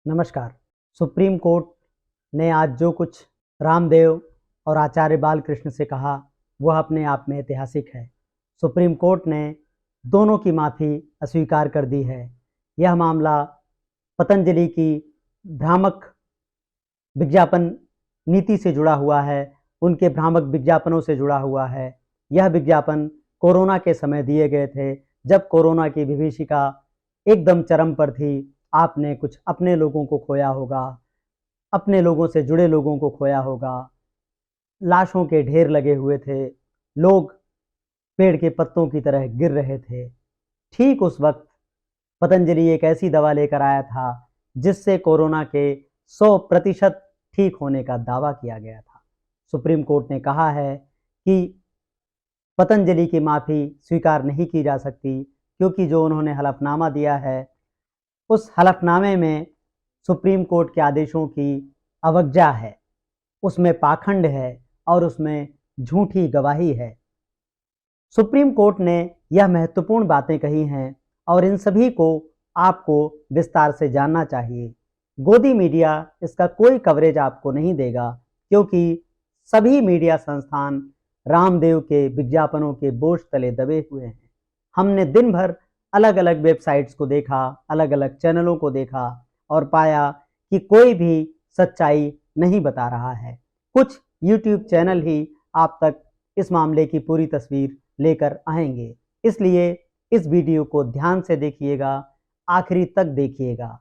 नमस्कार। Supreme court ने आज जो कुछ रामदेव और आचार्य बालकृष्ण से कहा वह अपने आप में ऐतिहासिक है। सुप्रीम कोर्ट ने दोनों की माफ़ी अस्वीकार कर दी है। यह मामला पतंजलि की भ्रामक विज्ञापन नीति से जुड़ा हुआ है, उनके भ्रामक विज्ञापनों से जुड़ा हुआ है। यह विज्ञापन कोरोना के समय दिए गए थे, जब कोरोना की विभीषिका एकदम चरम पर थी। आपने कुछ अपने लोगों को खोया होगा, अपने लोगों से जुड़े लोगों को खोया होगा। लाशों के ढेर लगे हुए थे, लोग पेड़ के पत्तों की तरह गिर रहे थे। ठीक उस वक्त पतंजलि एक ऐसी दवा लेकर आया था जिससे कोरोना के 100% ठीक होने का दावा किया गया था। सुप्रीम कोर्ट ने कहा है कि पतंजलि की माफ़ी स्वीकार नहीं की जा सकती, क्योंकि जो उन्होंने हलफनामा दिया है उस हलफनामे में सुप्रीम कोर्ट के आदेशों की अवज्ञा है, उसमें पाखंड है और उसमें झूठी गवाही है। सुप्रीम कोर्ट ने यह महत्वपूर्ण बातें कही हैं और इन सभी को आपको विस्तार से जानना चाहिए। गोदी मीडिया इसका कोई कवरेज आपको नहीं देगा, क्योंकि सभी मीडिया संस्थान रामदेव के विज्ञापनों के बोझ तले दबे हुए हैं। हमने दिन भर अलग अलग वेबसाइट्स को देखा, अलग अलग चैनलों को देखा और पाया कि कोई भी सच्चाई नहीं बता रहा है। कुछ यूट्यूब चैनल ही आप तक इस मामले की पूरी तस्वीर लेकर आएंगे, इसलिए इस वीडियो को ध्यान से देखिएगा, आखिरी तक देखिएगा।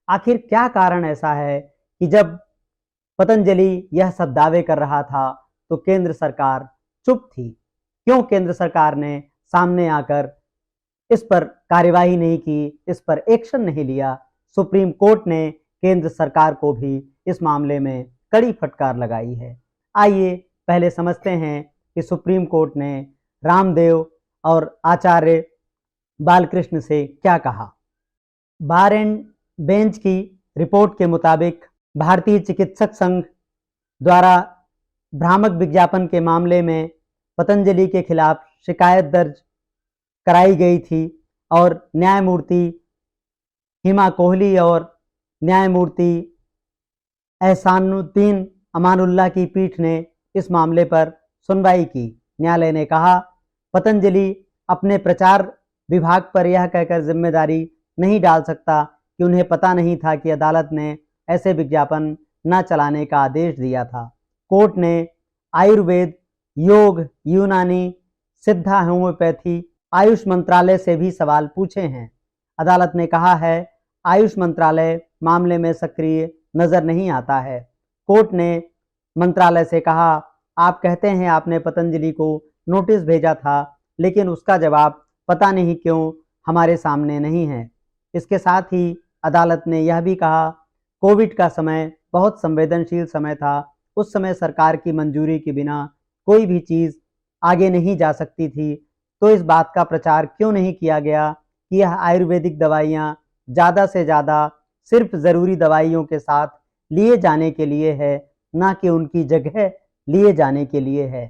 आखिर क्या कारण ऐसा है कि जब पतंजलि यह सब दावे कर रहा था तो केंद्र सरकार चुप थी? क्यों केंद्र सरकार ने सामने आकर इस पर कार्यवाही नहीं की, इस पर एक्शन नहीं लिया? सुप्रीम कोर्ट ने केंद्र सरकार को भी इस मामले में कड़ी फटकार लगाई है। आइए पहले समझते हैं कि सुप्रीम कोर्ट ने रामदेव और आचार्य बालकृष्ण से क्या कहा। बार एंड बेंच की रिपोर्ट के मुताबिक भारतीय चिकित्सक संघ द्वारा भ्रामक विज्ञापन के मामले में पतंजलि के खिलाफ शिकायत दर्ज कराई गई थी और न्यायमूर्ति हिमा कोहली और न्यायमूर्ति एहसानुद्दीन अमानुल्लाह की पीठ ने इस मामले पर सुनवाई की। न्यायालय ने कहा, पतंजलि अपने प्रचार विभाग पर यह कहकर जिम्मेदारी नहीं डाल सकता कि उन्हें पता नहीं था कि अदालत ने ऐसे विज्ञापन न चलाने का आदेश दिया था। कोर्ट ने आयुर्वेद, योग, यूनानी, सिद्धा, होम्योपैथी, आयुष मंत्रालय से भी सवाल पूछे हैं। अदालत ने कहा है, आयुष मंत्रालय मामले में सक्रिय नजर नहीं आता है। कोर्ट ने मंत्रालय से कहा, आप कहते हैं आपने पतंजलि को नोटिस भेजा था, लेकिन उसका जवाब पता नहीं क्यों हमारे सामने नहीं है। इसके साथ ही अदालत ने यह भी कहा, कोविड का समय बहुत संवेदनशील समय था। उस समय सरकार की मंजूरी के बिना कोई भी चीज़ आगे नहीं जा सकती थी, तो इस बात का प्रचार क्यों नहीं किया गया कि यह आयुर्वेदिक दवाइयाँ ज़्यादा से ज़्यादा सिर्फ ज़रूरी दवाइयों के साथ लिए जाने के लिए है, ना कि उनकी जगह लिए जाने के लिए है।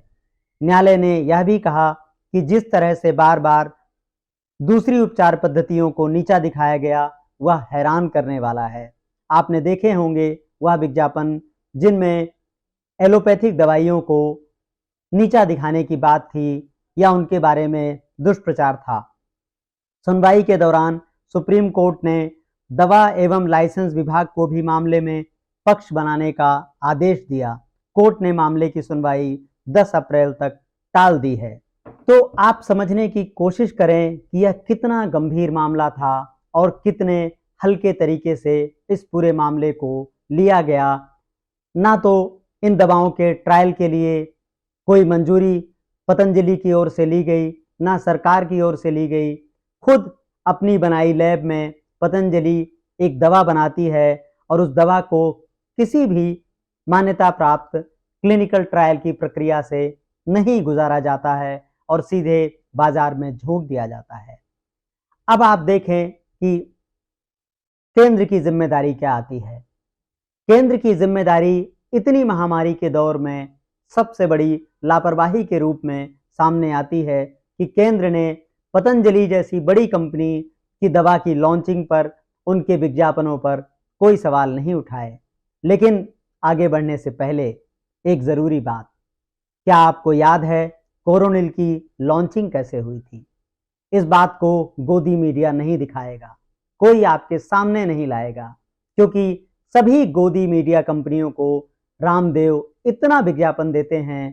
न्यायालय ने यह भी कहा कि जिस तरह से बार बार दूसरी उपचार पद्धतियों को नीचा दिखाया गया वह हैरान करने वाला है। आपने देखे होंगे वह विज्ञापन जिनमें एलोपैथिक दवाइयों को नीचा दिखाने की बात थी या उनके बारे में दुष्प्रचार था। सुनवाई के दौरान सुप्रीम कोर्ट ने दवा एवं लाइसेंस विभाग को भी मामले में पक्ष बनाने का आदेश दिया। कोर्ट ने मामले की सुनवाई 10 अप्रैल तक टाल दी है। तो आप समझने की कोशिश करें कि यह कितना गंभीर मामला था और कितने हल्के तरीके से इस पूरे मामले को लिया गया। ना तो इन दवाओं के ट्रायल के लिए कोई मंजूरी पतंजलि की ओर से ली गई, ना सरकार की ओर से ली गई। खुद अपनी बनाई लैब में पतंजलि एक दवा बनाती है और उस दवा को किसी भी मान्यता प्राप्त क्लिनिकल ट्रायल की प्रक्रिया से नहीं गुजारा जाता है और सीधे बाजार में झोंक दिया जाता है। अब आप देखें कि केंद्र की जिम्मेदारी क्या आती है। केंद्र की जिम्मेदारी इतनी महामारी के दौर में सबसे बड़ी लापरवाही के रूप में सामने आती है कि केंद्र ने पतंजलि जैसी बड़ी कंपनी की दवा की लॉन्चिंग पर, उनके विज्ञापनों पर कोई सवाल नहीं उठाए। लेकिन आगे बढ़ने से पहले एक ज़रूरी बात, क्या आपको याद है कोरोनिल की लॉन्चिंग कैसे हुई थी? इस बात को गोदी मीडिया नहीं दिखाएगा, कोई आपके सामने नहीं लाएगा, क्योंकि सभी गोदी मीडिया कंपनियों को रामदेव इतना विज्ञापन देते हैं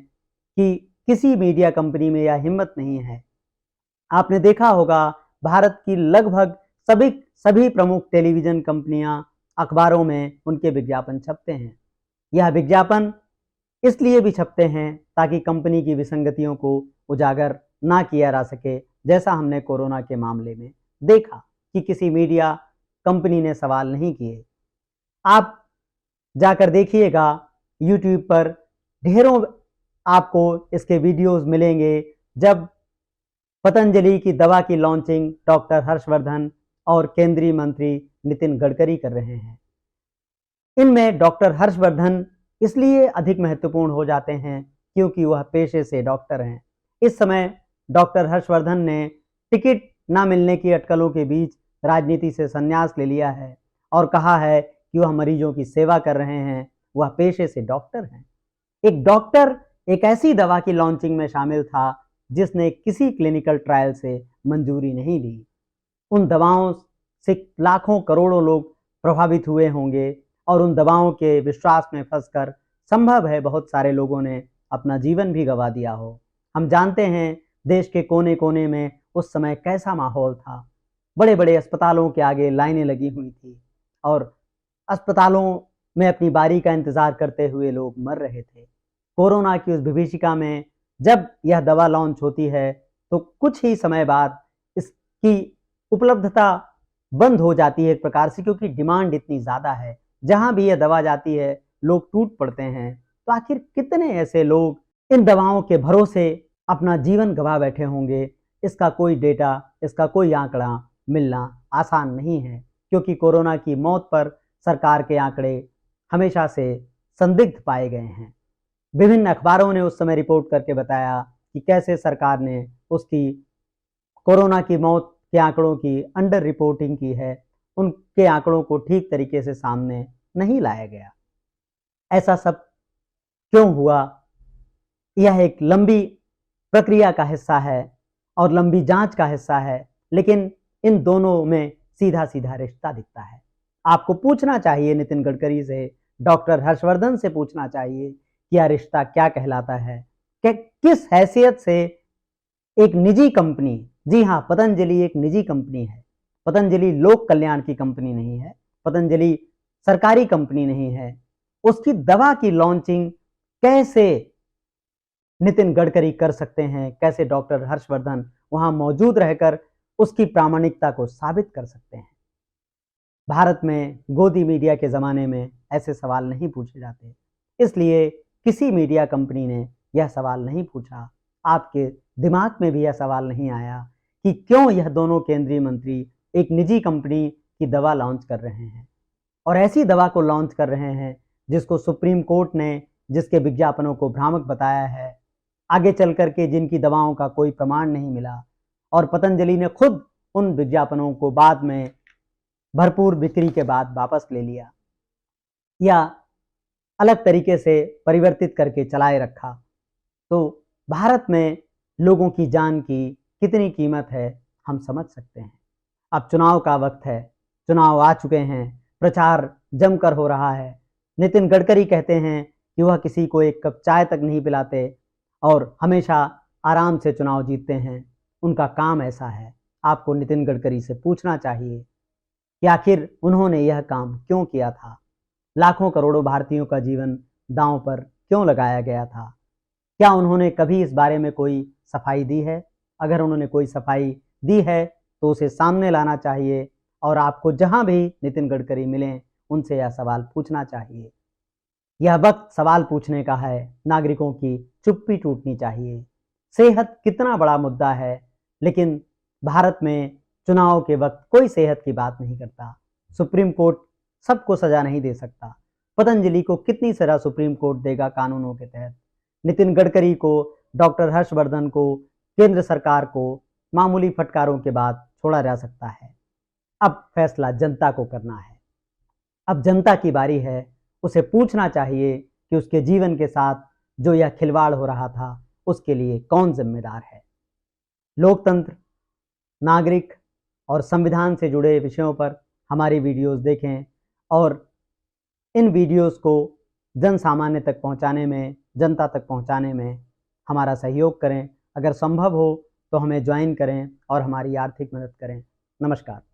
कि किसी मीडिया कंपनी में यह हिम्मत नहीं है। आपने देखा होगा भारत की लगभग सभी सभी प्रमुख टेलीविजन कंपनियां, अखबारों में उनके विज्ञापन छपते हैं। यह विज्ञापन इसलिए भी छपते हैं ताकि कंपनी की विसंगतियों को उजागर ना किया जा सके, जैसा हमने कोरोना के मामले में देखा कि किसी मीडिया कंपनी ने सवाल नहीं किए। आप जाकर देखिएगा, यूट्यूब पर ढेरों आपको इसके वीडियोस मिलेंगे जब पतंजलि की दवा की लॉन्चिंग डॉक्टर हर्षवर्धन और केंद्रीय मंत्री नितिन गडकरी कर रहे हैं। इनमें डॉक्टर हर्षवर्धन इसलिए अधिक महत्वपूर्ण हो जाते हैं क्योंकि वह पेशे से डॉक्टर हैं। इस समय डॉक्टर हर्षवर्धन ने टिकट न मिलने की अटकलों के बीच राजनीति से संन्यास ले लिया है और कहा है कि वह मरीजों की सेवा कर रहे हैं, वह पेशे से डॉक्टर हैं। एक डॉक्टर एक ऐसी दवा की लॉन्चिंग में शामिल था जिसने किसी क्लिनिकल ट्रायल से मंजूरी नहीं ली। उन दवाओं से लाखों करोड़ों लोग प्रभावित हुए होंगे और उन दवाओं के विश्वास में फंसकर संभव है बहुत सारे लोगों ने अपना जीवन भी गंवा दिया हो। हम जानते हैं देश के कोने कोने में उस समय कैसा माहौल था। बड़े बड़े अस्पतालों के आगे लाइनें लगी हुई थी और अस्पतालों में अपनी बारी का इंतजार करते हुए लोग मर रहे थे। कोरोना की उस विभीषिका में जब यह दवा लॉन्च होती है तो कुछ ही समय बाद इसकी उपलब्धता बंद हो जाती है एक प्रकार से, क्योंकि डिमांड इतनी ज़्यादा है। जहां भी यह दवा जाती है लोग टूट पड़ते हैं। तो आखिर कितने ऐसे लोग इन दवाओं के भरोसे अपना जीवन गंवा बैठे होंगे, इसका कोई डेटा, इसका कोई आंकड़ा मिलना आसान नहीं है, क्योंकि कोरोना की मौत पर सरकार के आंकड़े हमेशा से संदिग्ध पाए गए हैं। विभिन्न अखबारों ने उस समय रिपोर्ट करके बताया कि कैसे सरकार ने उसकी कोरोना की मौत के आंकड़ों की अंडर रिपोर्टिंग की है, उनके आंकड़ों को ठीक तरीके से सामने नहीं लाया गया। ऐसा सब क्यों हुआ? यह एक लंबी प्रक्रिया का हिस्सा है और लंबी जांच का हिस्सा है, लेकिन इन दोनों में सीधा सीधा रिश्ता दिखता है। आपको पूछना चाहिए नितिन गडकरी से, डॉक्टर हर्षवर्धन से पूछना चाहिए कि यह रिश्ता क्या कहलाता है, कि किस हैसियत से एक निजी कंपनी, जी हाँ, पतंजलि एक निजी कंपनी है, पतंजलि लोक कल्याण की कंपनी नहीं है, पतंजलि सरकारी कंपनी नहीं है, उसकी दवा की लॉन्चिंग कैसे नितिन गडकरी कर सकते हैं, कैसे डॉक्टर हर्षवर्धन वहां मौजूद रहकर उसकी प्रामाणिकता को साबित कर सकते हैं? भारत में गोदी मीडिया के ज़माने में ऐसे सवाल नहीं पूछे जाते, इसलिए किसी मीडिया कंपनी ने यह सवाल नहीं पूछा। आपके दिमाग में भी यह सवाल नहीं आया कि क्यों यह दोनों केंद्रीय मंत्री एक निजी कंपनी की दवा लॉन्च कर रहे हैं और ऐसी दवा को लॉन्च कर रहे हैं जिसको सुप्रीम कोर्ट ने जिसके विज्ञापनों को भ्रामक बताया है, आगे चल करके जिनकी दवाओं का कोई प्रमाण नहीं मिला, और पतंजलि ने खुद उन विज्ञापनों को बाद में भरपूर बिक्री के बाद वापस ले लिया या अलग तरीके से परिवर्तित करके चलाए रखा। तो भारत में लोगों की जान की कितनी कीमत है हम समझ सकते हैं। अब चुनाव का वक्त है, चुनाव आ चुके हैं, प्रचार जमकर हो रहा है। नितिन गडकरी कहते हैं कि वह किसी को एक कप चाय तक नहीं पिलाते और हमेशा आराम से चुनाव जीतते हैं, उनका काम ऐसा है। आपको नितिन गडकरी से पूछना चाहिए कि आखिर उन्होंने यह काम क्यों किया था, लाखों करोड़ों भारतीयों का जीवन दांव पर क्यों लगाया गया था? क्या उन्होंने कभी इस बारे में कोई सफाई दी है? अगर उन्होंने कोई सफाई दी है तो उसे सामने लाना चाहिए और आपको जहां भी नितिन गडकरी मिलें उनसे यह सवाल पूछना चाहिए। यह वक्त सवाल पूछने का है, नागरिकों की चुप्पी टूटनी चाहिए। सेहत कितना बड़ा मुद्दा है, लेकिन भारत में चुनाव के वक्त कोई सेहत की बात नहीं करता। सुप्रीम कोर्ट सबको सजा नहीं दे सकता। पतंजलि को कितनी सजा सुप्रीम कोर्ट देगा कानूनों के तहत? नितिन गडकरी को, डॉक्टर हर्षवर्धन को, केंद्र सरकार को मामूली फटकारों के बाद छोड़ा जा सकता है। अब फैसला जनता को करना है। अब जनता की बारी है, उसे पूछना चाहिए कि उसके जीवन के साथ जो यह खिलवाड़ हो रहा था उसके लिए कौन जिम्मेदार है। लोकतंत्र, नागरिक और संविधान से जुड़े विषयों पर हमारी वीडियोस देखें और इन वीडियोस को जन सामान्य तक पहुंचाने में, जनता तक पहुंचाने में हमारा सहयोग करें। अगर संभव हो तो हमें ज्वाइन करें और हमारी आर्थिक मदद करें। नमस्कार।